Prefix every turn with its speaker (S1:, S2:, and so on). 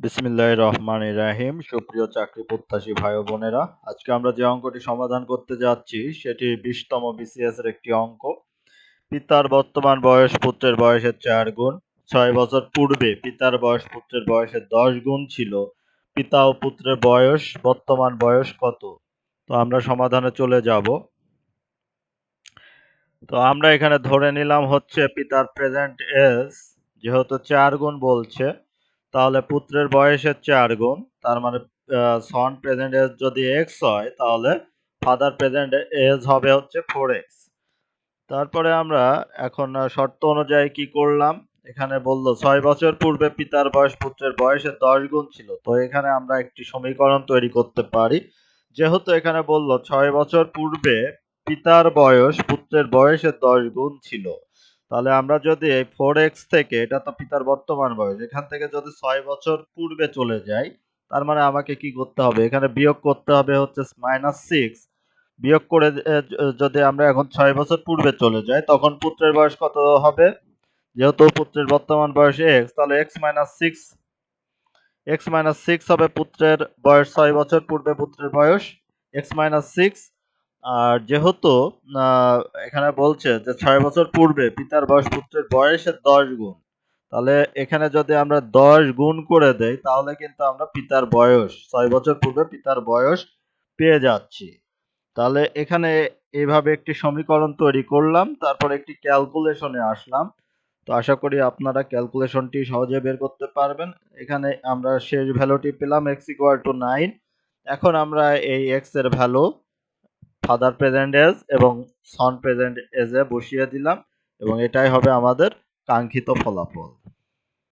S1: বিসমিল্লাহির রহমানির রহিম। সুপ্রিয় চাকরি প্রত্যাশী ভাই ও বোনেরা, আজকে আমরা যে অঙ্কটি সমাধান করতে যাচ্ছি সেটি 20তম বিসিএস এর একটি অঙ্ক। পিতার বর্তমান বয়স পুত্রের বয়সের 4 গুণ। 6 বছর পূর্বে পিতার বয়স পুত্রের বয়সের 10 গুণ ছিল। পিতা ও পুত্রের বয়স বর্তমান বয়স কত? তো আমরা সমাধানে চলে যাব। তো আমরা এখানে ধরে নিলাম হচ্ছে পিতার প্রেজেন্ট এজ যেহেতু 4 গুণ বলছে, তাহলে পুত্রের বয়সের 4 গুণ, তার মানে সন প্রেজেন্ট এজ যদি এক্স হয় তাহলে ফাদার প্রেজেন্ট এজ হবে হচ্ছে 4x। তারপরে আমরা এখন শর্ত অনুযায়ী কি করলাম, এখানে বললো 6 বছর পূর্বে পিতার বয়স পুত্রের বয়সের 10 গুণ ছিল। তো এখানে আমরা একটি সমীকরণ তৈরি করতে পারি। যেহেতু এখানে বললো 6 বছর পূর্বে পিতার বয়স পুত্রের বয়সের 10 গুণ ছিল, তাহলে আমরা যদি এই 4x থেকে, এটা তো পিতার বর্তমান বয়স, এখান থেকে যদি 6 বছর পূর্বে চলে যাই, তার মানে আমাকে কি করতে হবে, এখানে বিয়োগ করতে হবে হচ্ছে -6। বিয়োগ করে যদি আমরা এখন 6 বছর পূর্বে চলে যাই, তখন পুত্রের বয়স কত হবে? যেহেতু পুত্রের বর্তমান বয়স x, তাহলে x-6 হবে পুত্রের বয়স। 6 বছর পূর্বে পুত্রের বয়স x-6। আর যেহেতু আহ, এখানে বলছে যে 6 বছর পূর্বে পিতার বয়স পুত্রের বয়সের 10 গুণ, তাহলে এখানে যদি আমরা 10 গুণ করে দেই তাহলে কিন্তু আমরা পিতার বয়স, 6 বছর পূর্বে পিতার বয়স পেয়ে যাচ্ছি। তাহলে এখানে এইভাবে একটি সমীকরণ তৈরি করলাম, তারপর একটি ক্যালকুলেশনে আসলাম। তো আশা করি আপনারা ক্যালকুলেশনটি সহজে বের করতে পারবেন। এখানে আমরা শেষ ভ্যালুটি পেলাম x=9। এখন আমরা এই x এর ভ্যালু ফাদার প্রেজেন্ট এজ এবং সন প্রেজেন্ট এজে বসিয়ে দিলাম, এবং এটাই হবে আমাদের কাঙ্ক্ষিত ফলাফল।